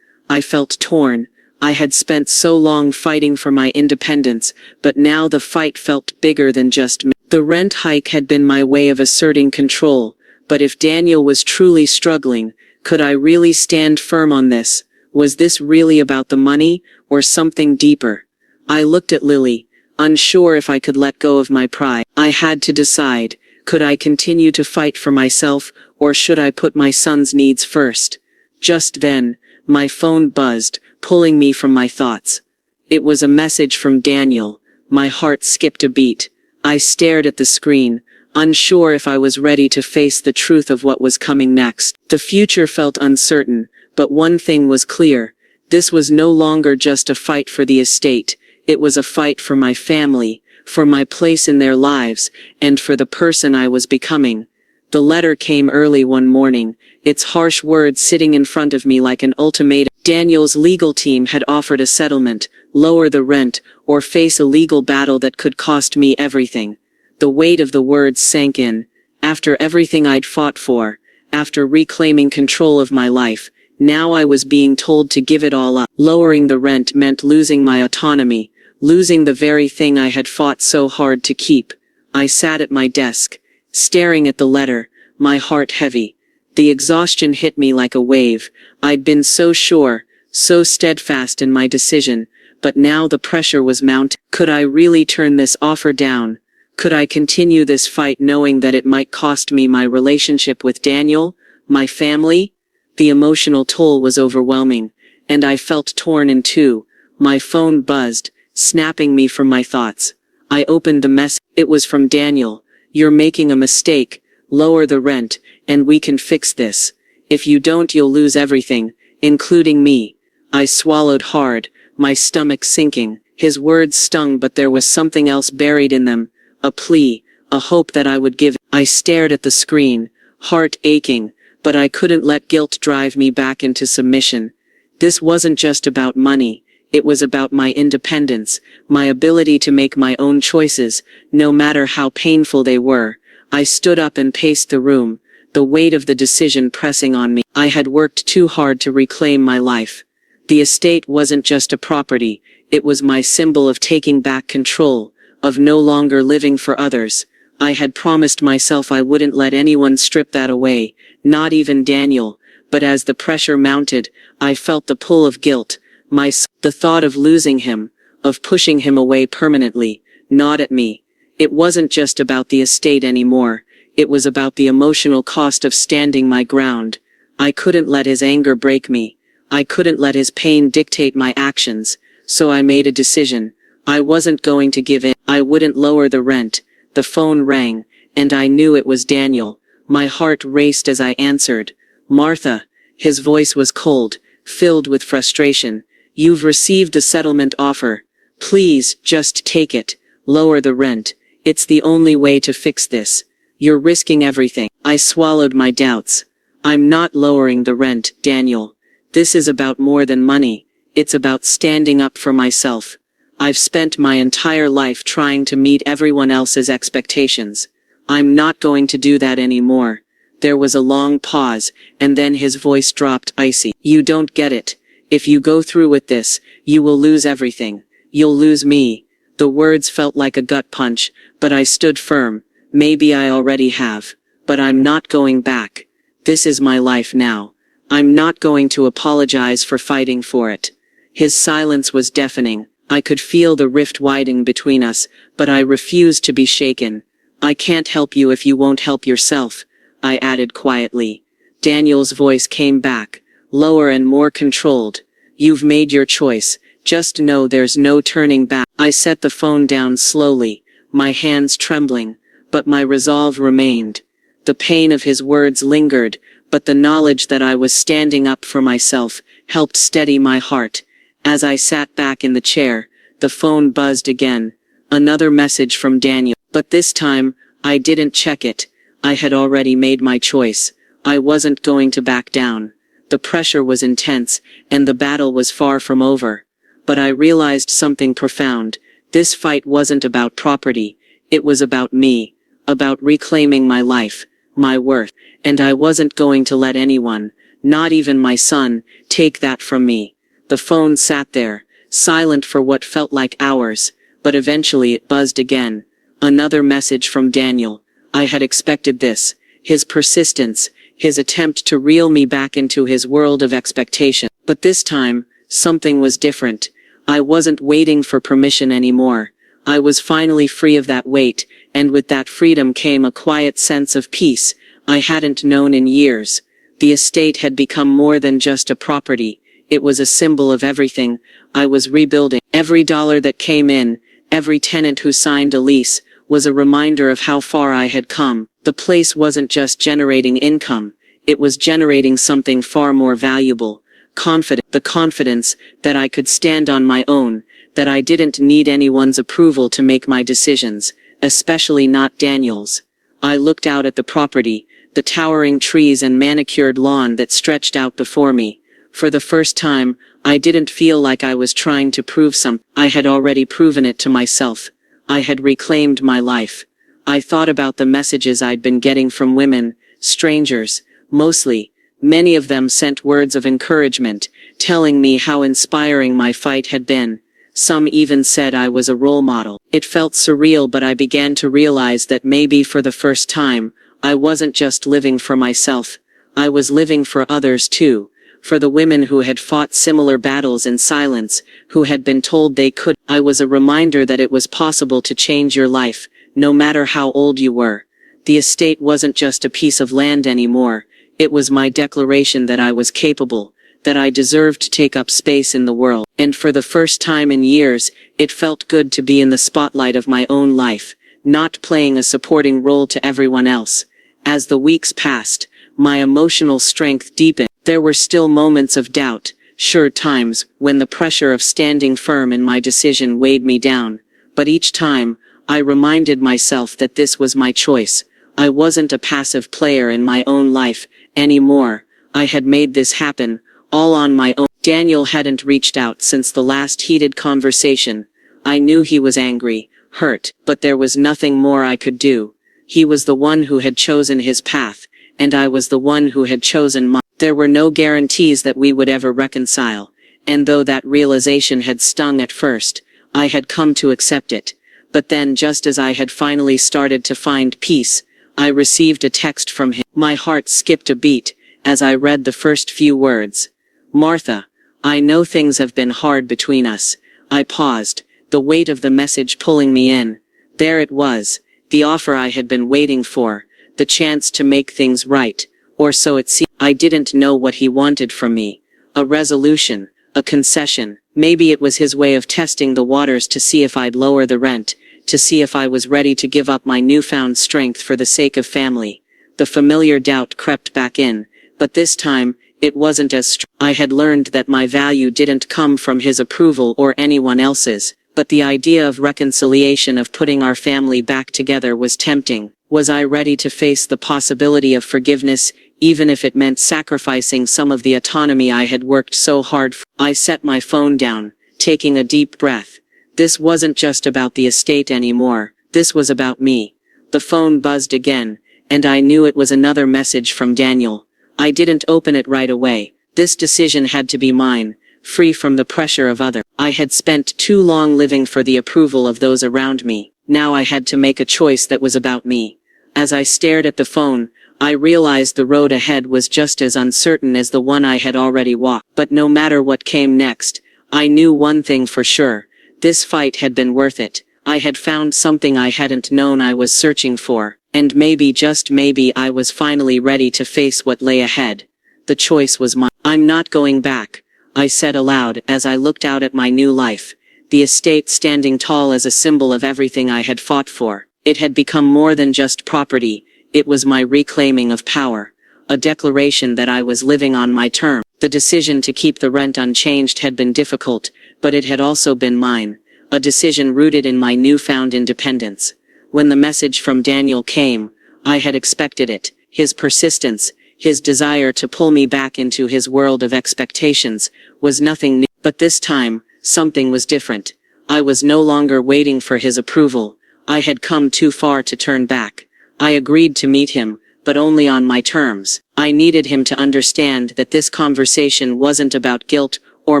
I felt torn. I had spent so long fighting for my independence, but now the fight felt bigger than just me. The rent hike had been my way of asserting control, but if Daniel was truly struggling, could I really stand firm on this? Was this really about the money, or something deeper? I looked at Lily, unsure if I could let go of my pride. I had to decide, could I continue to fight for myself, or should I put my son's needs first? Just then, my phone buzzed, pulling me from my thoughts. It was a message from Daniel. My heart skipped a beat. I stared at the screen, unsure if I was ready to face the truth of what was coming next. The future felt uncertain, but one thing was clear. This was no longer just a fight for the estate. It was a fight for my family, for my place in their lives, and for the person I was becoming. The letter came early one morning, its harsh words sitting in front of me like an ultimatum. Daniel's legal team had offered a settlement, lower the rent, or face a legal battle that could cost me everything. The weight of the words sank in. After everything I'd fought for, after reclaiming control of my life, now I was being told to give it all up. Lowering the rent meant losing my autonomy, losing the very thing I had fought so hard to keep. I sat at my desk, staring at the letter, my heart heavy. The exhaustion hit me like a wave. I'd been so sure, so steadfast in my decision, but now the pressure was mounting. Could I really turn this offer down? Could I continue this fight knowing that it might cost me my relationship with Daniel, my family? The emotional toll was overwhelming, and I felt torn in two. My phone buzzed, snapping me from my thoughts. I opened the message. It was from Daniel. "You're making a mistake. Lower the rent, and we can fix this. If you don't, you'll lose everything, including me." I swallowed hard, my stomach sinking. His words stung, but there was something else buried in them. A plea, a hope that I would give. I stared at the screen, heart aching, but I couldn't let guilt drive me back into submission. This wasn't just about money. It was about my independence, my ability to make my own choices, no matter how painful they were. I stood up and paced the room, the weight of the decision pressing on me. I had worked too hard to reclaim my life. The estate wasn't just a property, it was my symbol of taking back control, of no longer living for others. I had promised myself I wouldn't let anyone strip that away, not even Daniel, but as the pressure mounted, I felt the pull of guilt. The thought of losing him, of pushing him away permanently, gnawed at me. It wasn't just about the estate anymore, it was about the emotional cost of standing my ground. I couldn't let his anger break me. I couldn't let his pain dictate my actions, so I made a decision. I wasn't going to give in. I wouldn't lower the rent. The phone rang, and I knew it was Daniel. My heart raced as I answered. "Martha." His voice was cold, filled with frustration. "You've received a settlement offer. Please, just take it. Lower the rent. It's the only way to fix this. You're risking everything." I swallowed my doubts. "I'm not lowering the rent, Daniel. This is about more than money. It's about standing up for myself. I've spent my entire life trying to meet everyone else's expectations. I'm not going to do that anymore." There was a long pause, and then his voice dropped icy. "You don't get it. If you go through with this, you will lose everything. You'll lose me." The words felt like a gut punch, but I stood firm. "Maybe I already have. But I'm not going back. This is my life now. I'm not going to apologize for fighting for it." His silence was deafening. I could feel the rift widening between us, but I refused to be shaken. "I can't help you if you won't help yourself," I added quietly. Daniel's voice came back, lower and more controlled. "You've made your choice. Just know there's no turning back." I set the phone down slowly, my hands trembling, but my resolve remained. The pain of his words lingered, but the knowledge that I was standing up for myself helped steady my heart. As I sat back in the chair, the phone buzzed again. Another message from Daniel. But this time, I didn't check it. I had already made my choice. I wasn't going to back down. The pressure was intense, and the battle was far from over. But I realized something profound. This fight wasn't about property. It was about me. About reclaiming my life, my worth. And I wasn't going to let anyone, not even my son, take that from me. The phone sat there, silent for what felt like hours, but eventually it buzzed again. Another message from Daniel. I had expected this. His persistence, his attempt to reel me back into his world of expectation. But this time, something was different. I wasn't waiting for permission anymore. I was finally free of that weight, and with that freedom came a quiet sense of peace I hadn't known in years. The estate had become more than just a property. It was a symbol of everything I was rebuilding. Every dollar that came in, every tenant who signed a lease, was a reminder of how far I had come. The place wasn't just generating income, it was generating something far more valuable. The confidence that I could stand on my own, that I didn't need anyone's approval to make my decisions, especially not Daniel's. I looked out at the property, the towering trees and manicured lawn that stretched out before me. For the first time, I didn't feel like I was trying to prove something. I had already proven it to myself. I had reclaimed my life. I thought about the messages I'd been getting from women, strangers, mostly. Many of them sent words of encouragement, telling me how inspiring my fight had been. Some even said I was a role model. It felt surreal, but I began to realize that maybe for the first time, I wasn't just living for myself. I was living for others too. For the women who had fought similar battles in silence, who had been told they could. I was a reminder that it was possible to change your life, no matter how old you were. The estate wasn't just a piece of land anymore. It was my declaration that I was capable, that I deserved to take up space in the world. And for the first time in years, it felt good to be in the spotlight of my own life, not playing a supporting role to everyone else. As the weeks passed, my emotional strength deepened. There were still moments of doubt, sure times when the pressure of standing firm in my decision weighed me down. But each time, I reminded myself that this was my choice. I wasn't a passive player in my own life anymore. I had made this happen, all on my own. Daniel hadn't reached out since the last heated conversation. I knew he was angry, hurt, but there was nothing more I could do. He was the one who had chosen his path, and I was the one who had chosen mine. There were no guarantees that we would ever reconcile, and though that realization had stung at first, I had come to accept it. But then, just as I had finally started to find peace, I received a text from him. My heart skipped a beat as I read the first few words. Martha, I know things have been hard between us. I paused, the weight of the message pulling me in. There it was, the offer I had been waiting for, the chance to make things right, or so it seemed. I didn't know what he wanted from me. A resolution, a concession. Maybe it was his way of testing the waters to see if I'd lower the rent, to see if I was ready to give up my newfound strength for the sake of family. The familiar doubt crept back in, but this time, it wasn't as strong. I had learned that my value didn't come from his approval or anyone else's, but the idea of reconciliation, of putting our family back together, was tempting. Was I ready to face the possibility of forgiveness, even if it meant sacrificing some of the autonomy I had worked so hard for? I set my phone down, taking a deep breath. This wasn't just about the estate anymore, this was about me. The phone buzzed again, and I knew it was another message from Daniel. I didn't open it right away. This decision had to be mine, free from the pressure of others. I had spent too long living for the approval of those around me. Now I had to make a choice that was about me. As I stared at the phone, I realized the road ahead was just as uncertain as the one I had already walked. But no matter what came next, I knew one thing for sure. This fight had been worth it. I had found something I hadn't known I was searching for, and maybe, just maybe, I was finally ready to face what lay ahead. The choice was mine. I'm not going back, I said aloud as I looked out at my new life. The estate standing tall as a symbol of everything I had fought for. It had become more than just property. It was my reclaiming of power. A declaration that I was living on my terms. The decision to keep the rent unchanged had been difficult, but it had also been mine. A decision rooted in my newfound independence. When the message from Daniel came, I had expected it. His persistence, his desire to pull me back into his world of expectations, was nothing new. But this time, something was different. I was no longer waiting for his approval. I had come too far to turn back. I agreed to meet him, but only on my terms. I needed him to understand that this conversation wasn't about guilt or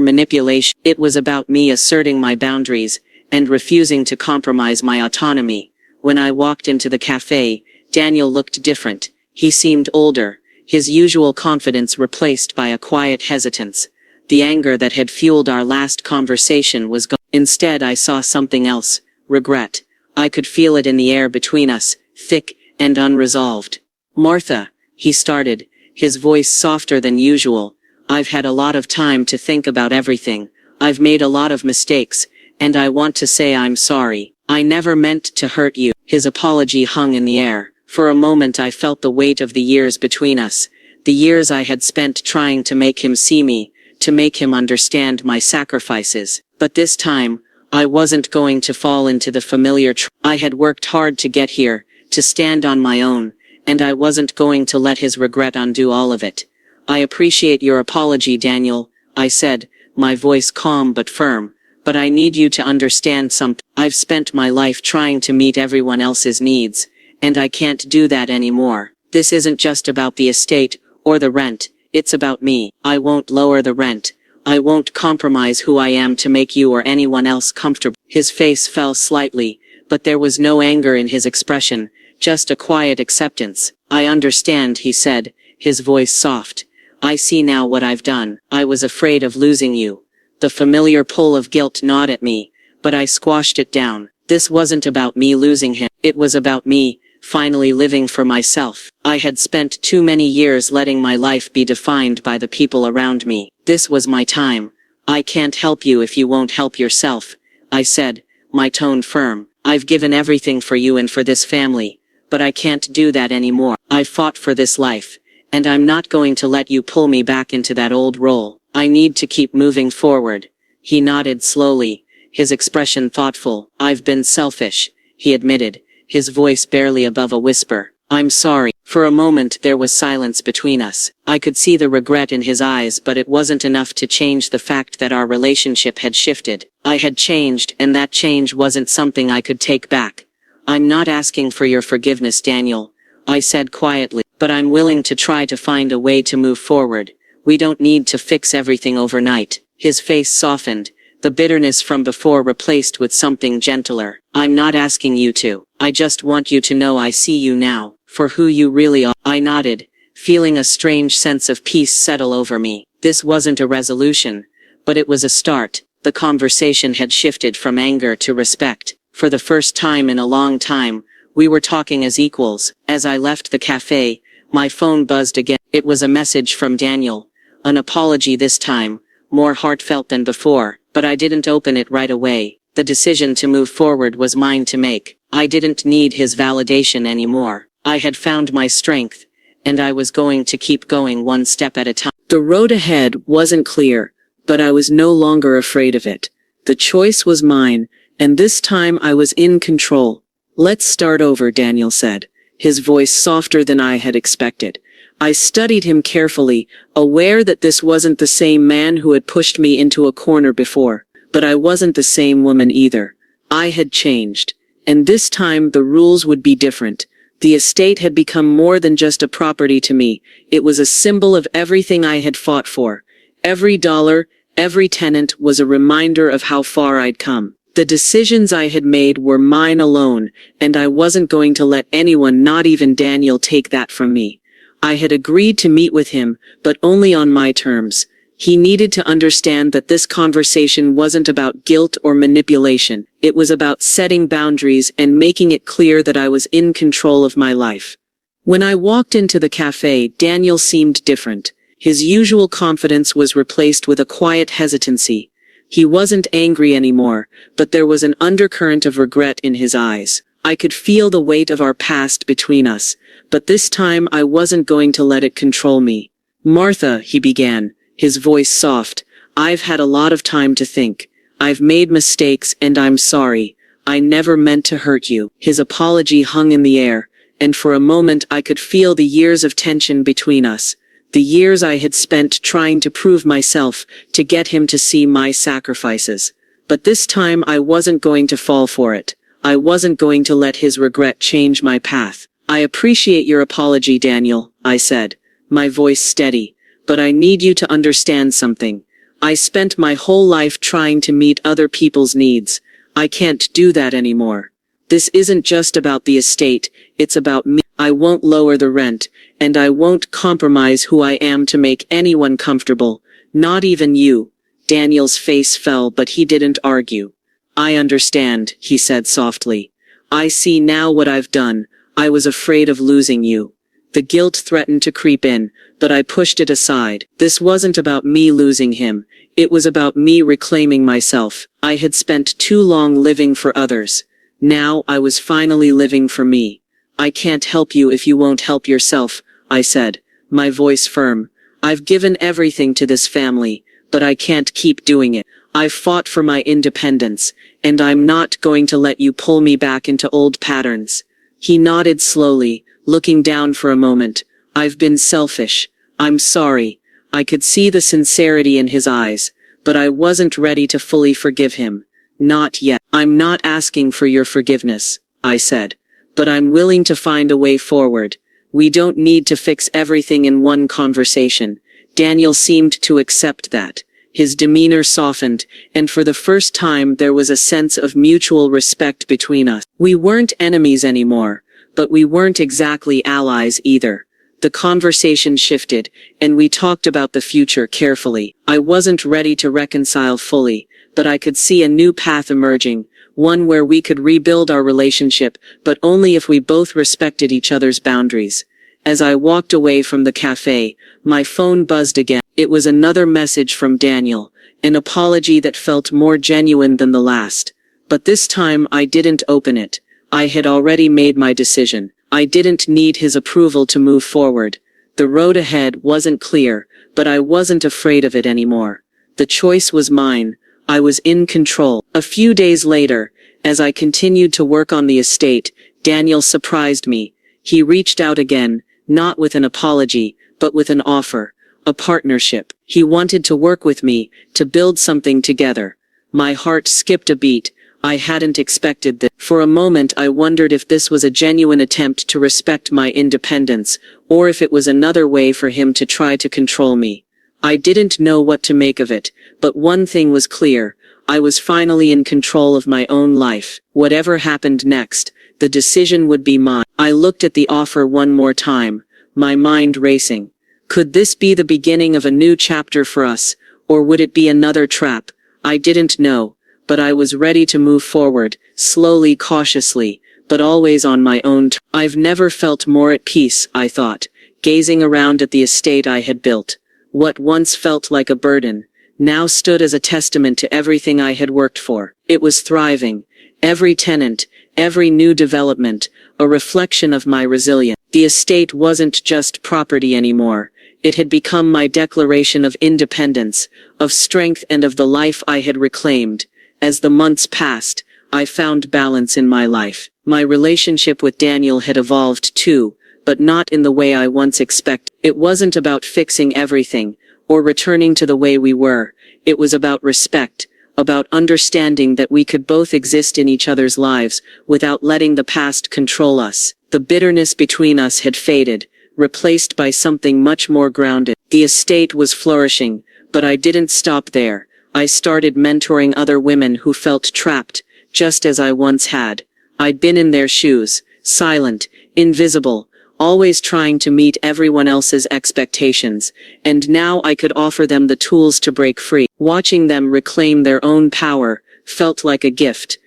manipulation. It was about me asserting my boundaries and refusing to compromise my autonomy. When I walked into the cafe, Daniel looked different. He seemed older, his usual confidence replaced by a quiet hesitance. The anger that had fueled our last conversation was gone. Instead, I saw something else: regret. I could feel it in the air between us, thick and unresolved. "Martha," he started, his voice softer than usual, "I've had a lot of time to think about everything. I've made a lot of mistakes, and I want to say I'm sorry. I never meant to hurt you." His apology hung in the air. For a moment I felt the weight of the years between us, the years I had spent trying to make him see me, to make him understand my sacrifices. But this time, I wasn't going to fall into the familiar I had worked hard to get here, to stand on my own, and I wasn't going to let his regret undo all of it. "I appreciate your apology, Daniel," I said, my voice calm but firm. "But I need you to understand something. I've spent my life trying to meet everyone else's needs, and I can't do that anymore. This isn't just about the estate, or the rent, it's about me. I won't lower the rent. I won't compromise who I am to make you or anyone else comfortable." His face fell slightly, but there was no anger in his expression, just a quiet acceptance. "I understand," he said, his voice soft. "I see now what I've done. I was afraid of losing you." The familiar pull of guilt gnawed at me, but I squashed it down. This wasn't about me losing him. It was about me, finally living for myself. I had spent too many years letting my life be defined by the people around me. This was my time. "I can't help you if you won't help yourself," I said, my tone firm. "I've given everything for you and for this family, but I can't do that anymore. I've fought for this life, and I'm not going to let you pull me back into that old role. I need to keep moving forward." He nodded slowly, his expression thoughtful. "I've been selfish," he admitted, his voice barely above a whisper. "I'm sorry." For a moment there was silence between us. I could see the regret in his eyes, but it wasn't enough to change the fact that our relationship had shifted. I had changed, and that change wasn't something I could take back. "I'm not asking for your forgiveness, Daniel," I said quietly, "but I'm willing to try to find a way to move forward. We don't need to fix everything overnight." His face softened, the bitterness from before replaced with something gentler. "I'm not asking you to. I just want you to know I see you now, for who you really are." I nodded, feeling a strange sense of peace settle over me. This wasn't a resolution, but it was a start. The conversation had shifted from anger to respect. For the first time in a long time, we were talking as equals. As I left the cafe, my phone buzzed again. It was a message from Daniel. An apology this time, more heartfelt than before, but I didn't open it right away. The decision to move forward was mine to make. I didn't need his validation anymore. I had found my strength, and I was going to keep going one step at a time. The road ahead wasn't clear, but I was no longer afraid of it. The choice was mine, and this time I was in control. "Let's start over," Daniel said, his voice softer than I had expected. I studied him carefully, aware that this wasn't the same man who had pushed me into a corner before. But I wasn't the same woman either. I had changed. And this time the rules would be different. The estate had become more than just a property to me. It was a symbol of everything I had fought for. Every dollar, every tenant was a reminder of how far I'd come. The decisions I had made were mine alone, and I wasn't going to let anyone, not even Daniel, take that from me. I had agreed to meet with him, but only on my terms. He needed to understand that this conversation wasn't about guilt or manipulation. It was about setting boundaries and making it clear that I was in control of my life. When I walked into the cafe, Daniel seemed different. His usual confidence was replaced with a quiet hesitancy. He wasn't angry anymore, but there was an undercurrent of regret in his eyes. I could feel the weight of our past between us, but this time I wasn't going to let it control me. "Martha," he began, his voice soft, "I've had a lot of time to think. I've made mistakes and I'm sorry. I never meant to hurt you." His apology hung in the air, and for a moment I could feel the years of tension between us. The years I had spent trying to prove myself, to get him to see my sacrifices. But this time I wasn't going to fall for it. I wasn't going to let his regret change my path. "I appreciate your apology, Daniel," I said, my voice steady. "But I need you to understand something. I spent my whole life trying to meet other people's needs. I can't do that anymore. This isn't just about the estate, it's about me. I won't lower the rent, and I won't compromise who I am to make anyone comfortable, not even you. Daniel's face fell, but he didn't argue. I understand, he said softly. I see now what I've done. I was afraid of losing you. The guilt threatened to creep in, but I pushed it aside. This wasn't about me losing him. It was about me reclaiming myself. I had spent too long living for others. Now I was finally living for me. I can't help you if you won't help yourself, I said, my voice firm. I've given everything to this family, but I can't keep doing it. I've fought for my independence, and I'm not going to let you pull me back into old patterns. He nodded slowly, looking down for a moment. I've been selfish. I'm sorry. I could see the sincerity in his eyes, but I wasn't ready to fully forgive him. Not yet. I'm not asking for your forgiveness, I said, but I'm willing to find a way forward. We don't need to fix everything in one conversation. Daniel seemed to accept that. His demeanor softened, and for the first time there was a sense of mutual respect between us. We weren't enemies anymore, but we weren't exactly allies either. The conversation shifted, and we talked about the future carefully. I wasn't ready to reconcile fully, but I could see a new path emerging, one where we could rebuild our relationship, but only if we both respected each other's boundaries. As I walked away from the cafe, my phone buzzed again. It was another message from Daniel, an apology that felt more genuine than the last. But this time I didn't open it. I had already made my decision. I didn't need his approval to move forward. The road ahead wasn't clear, but I wasn't afraid of it anymore. The choice was mine. I was in control. A few days later, as I continued to work on the estate, Daniel surprised me. He reached out again, not with an apology, but with an offer, a partnership. He wanted to work with me, to build something together. My heart skipped a beat. I hadn't expected this. For a moment I wondered if this was a genuine attempt to respect my independence, or if it was another way for him to try to control me. I didn't know what to make of it, but one thing was clear. I was finally in control of my own life. Whatever happened next, the decision would be mine. I looked at the offer one more time, my mind racing. Could this be the beginning of a new chapter for us, or would it be another trap? I didn't know, but I was ready to move forward, slowly, cautiously, but always on my own terms. I've never felt more at peace, I thought, gazing around at the estate I had built. What once felt like a burden, now stood as a testament to everything I had worked for. It was thriving. Every tenant, every new development, a reflection of my resilience. The estate wasn't just property anymore. It had become my declaration of independence, of strength, and of the life I had reclaimed. As the months passed, I found balance in my life. My relationship with Daniel had evolved too, but not in the way I once expected. It wasn't about fixing everything, or returning to the way we were. It was about respect, about understanding that we could both exist in each other's lives, without letting the past control us. The bitterness between us had faded, replaced by something much more grounded. The estate was flourishing, but I didn't stop there. I started mentoring other women who felt trapped, just as I once had. I'd been in their shoes, silent, invisible, always trying to meet everyone else's expectations, and now I could offer them the tools to break free. Watching them reclaim their own power felt like a gift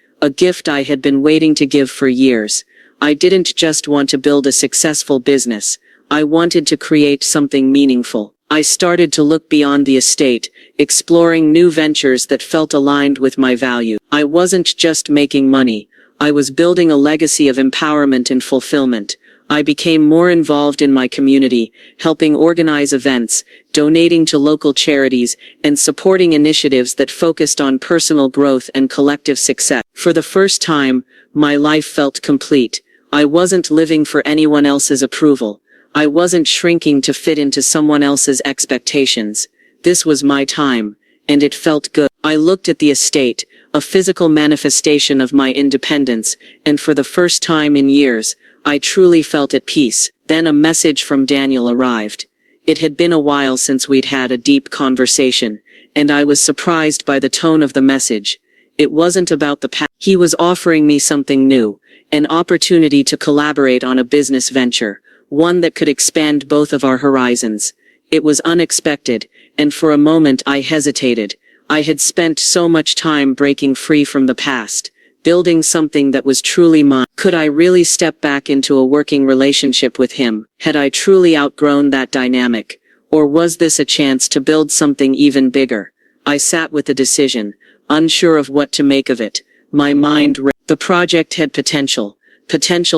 I had been waiting to give for years. I didn't just want to build a successful business. I wanted to create something meaningful. I started to look beyond the estate, exploring new ventures that felt aligned with my value. I wasn't just making money. I was building a legacy of empowerment and fulfillment. I became more involved in my community, helping organize events, donating to local charities, and supporting initiatives that focused on personal growth and collective success. For the first time, my life felt complete. I wasn't living for anyone else's approval. I wasn't shrinking to fit into someone else's expectations. This was my time, and it felt good. I looked at the estate, a physical manifestation of my independence, and for the first time in years, I truly felt at peace. Then a message from Daniel arrived. It had been a while since we'd had a deep conversation, and I was surprised by the tone of the message. It wasn't about the past. He was offering me something new, an opportunity to collaborate on a business venture, one that could expand both of our horizons. It was unexpected, and for a moment I hesitated. I had spent so much time breaking free from the past, building something that was truly mine. Could I really step back into a working relationship with him? Had I truly outgrown that dynamic? Or was this a chance to build something even bigger? I sat with the decision, unsure of what to make of it. My mind raced. The project had potential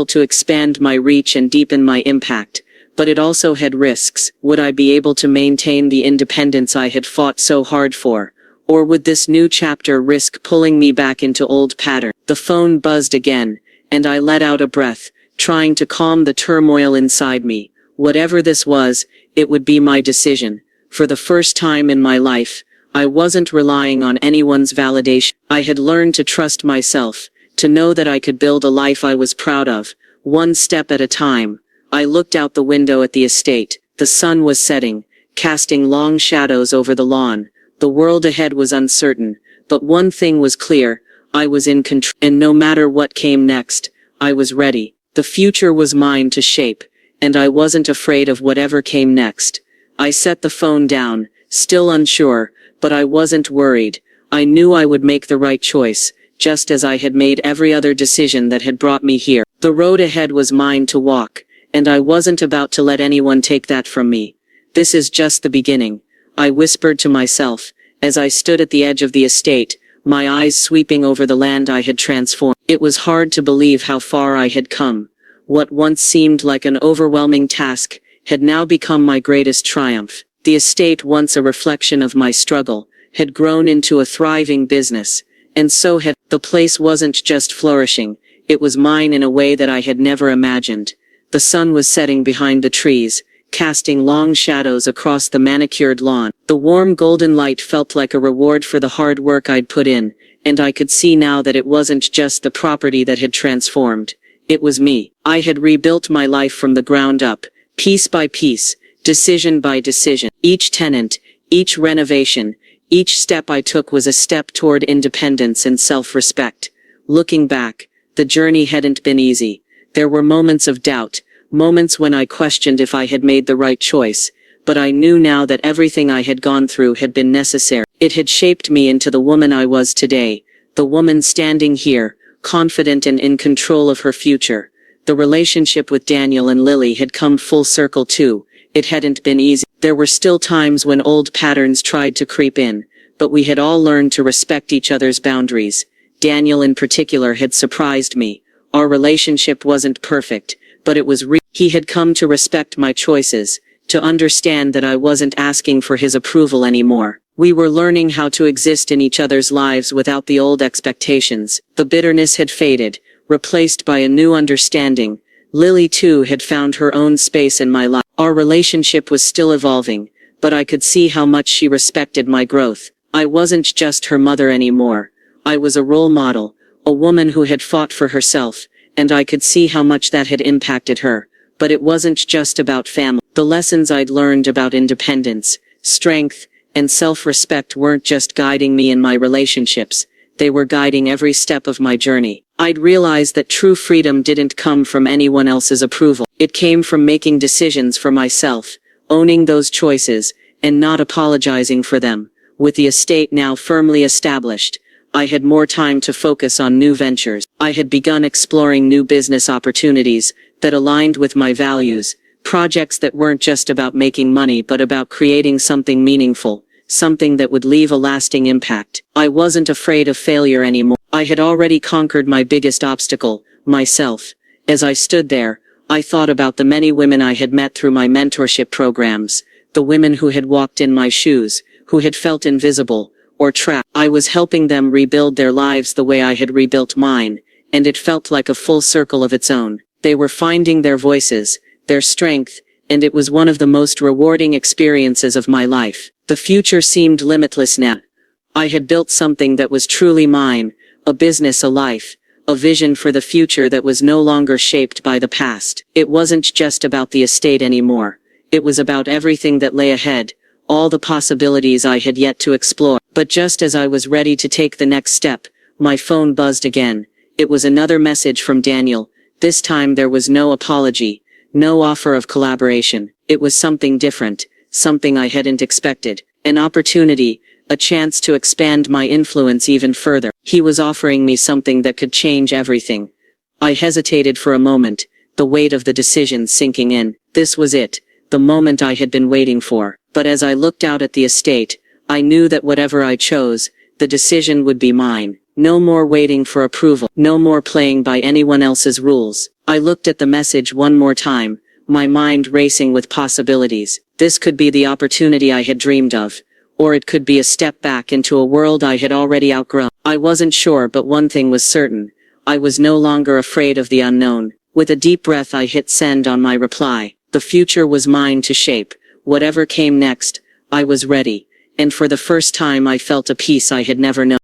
to expand my reach and deepen my impact, but it also had risks. Would I be able to maintain the independence I had fought so hard for? Or would this new chapter risk pulling me back into old patterns? The phone buzzed again, and I let out a breath, trying to calm the turmoil inside me. Whatever this was, it would be my decision. For the first time in my life, I wasn't relying on anyone's validation. I had learned to trust myself, to know that I could build a life I was proud of, one step at a time. I looked out the window at the estate. The sun was setting, casting long shadows over the lawn. The world ahead was uncertain, but one thing was clear: I was in control, and no matter what came next, I was ready. The future was mine to shape, and I wasn't afraid of whatever came next. I set the phone down, still unsure, but I wasn't worried. I knew I would make the right choice, just as I had made every other decision that had brought me here. The road ahead was mine to walk, and I wasn't about to let anyone take that from me. This is just the beginning, I whispered to myself, as I stood at the edge of the estate, my eyes sweeping over the land I had transformed. It was hard to believe how far I had come. What once seemed like an overwhelming task had now become my greatest triumph. The estate, once a reflection of my struggle, had grown into a thriving business, and so had the place. Wasn't just flourishing, it was mine in a way that I had never imagined. The sun was setting behind the trees, casting long shadows across the manicured lawn. The warm golden light felt like a reward for the hard work I'd put in, and I could see now that it wasn't just the property that had transformed. It was me. I had rebuilt my life from the ground up, piece by piece, decision by decision. Each tenant, each renovation, each step I took was a step toward independence and self-respect. Looking back, the journey hadn't been easy. There were moments of doubt, moments when I questioned if I had made the right choice, but I knew now that everything I had gone through had been necessary. It had shaped me into the woman I was today, the woman standing here, confident and in control of her future. The relationship with Daniel and Lily had come full circle too. It hadn't been easy. There were still times when old patterns tried to creep in, but we had all learned to respect each other's boundaries. Daniel in particular had surprised me. Our relationship wasn't perfect, but it was real. He had come to respect my choices, to understand that I wasn't asking for his approval anymore. We were learning how to exist in each other's lives without the old expectations. The bitterness had faded, replaced by a new understanding. Lily too had found her own space in my life. Our relationship was still evolving, but I could see how much she respected my growth. I wasn't just her mother anymore. I was a role model, a woman who had fought for herself, and I could see how much that had impacted her. But it wasn't just about family. The lessons I'd learned about independence, strength, and self-respect weren't just guiding me in my relationships, they were guiding every step of my journey. I'd realized that true freedom didn't come from anyone else's approval. It came from making decisions for myself, owning those choices, and not apologizing for them. With the estate now firmly established, I had more time to focus on new ventures. I had begun exploring new business opportunities that aligned with my values, projects that weren't just about making money but about creating something meaningful, something that would leave a lasting impact. I wasn't afraid of failure anymore. I had already conquered my biggest obstacle, myself. As I stood there, I thought about the many women I had met through my mentorship programs, the women who had walked in my shoes, who had felt invisible or trapped. I was helping them rebuild their lives the way I had rebuilt mine, and it felt like a full circle of its own. They were finding their voices, their strength, and it was one of the most rewarding experiences of my life. The future seemed limitless now. I had built something that was truly mine, a business, a life, a vision for the future that was no longer shaped by the past. It wasn't just about the estate anymore. It was about everything that lay ahead, all the possibilities I had yet to explore. But just as I was ready to take the next step, my phone buzzed again. It was another message from Daniel. This time there was no apology, no offer of collaboration. It was something different, something I hadn't expected. An opportunity, a chance to expand my influence even further. He was offering me something that could change everything. I hesitated for a moment, the weight of the decision sinking in. This was it, the moment I had been waiting for. But as I looked out at the estate, I knew that whatever I chose, the decision would be mine. No more waiting for approval, no more playing by anyone else's rules. I looked at the message one more time, my mind racing with possibilities. This could be the opportunity I had dreamed of, or it could be a step back into a world I had already outgrown. I wasn't sure, but one thing was certain. I was no longer afraid of the unknown. With a deep breath, I hit send on my reply. The future was mine to shape. Whatever came next, I was ready. And for the first time I felt a peace I had never known.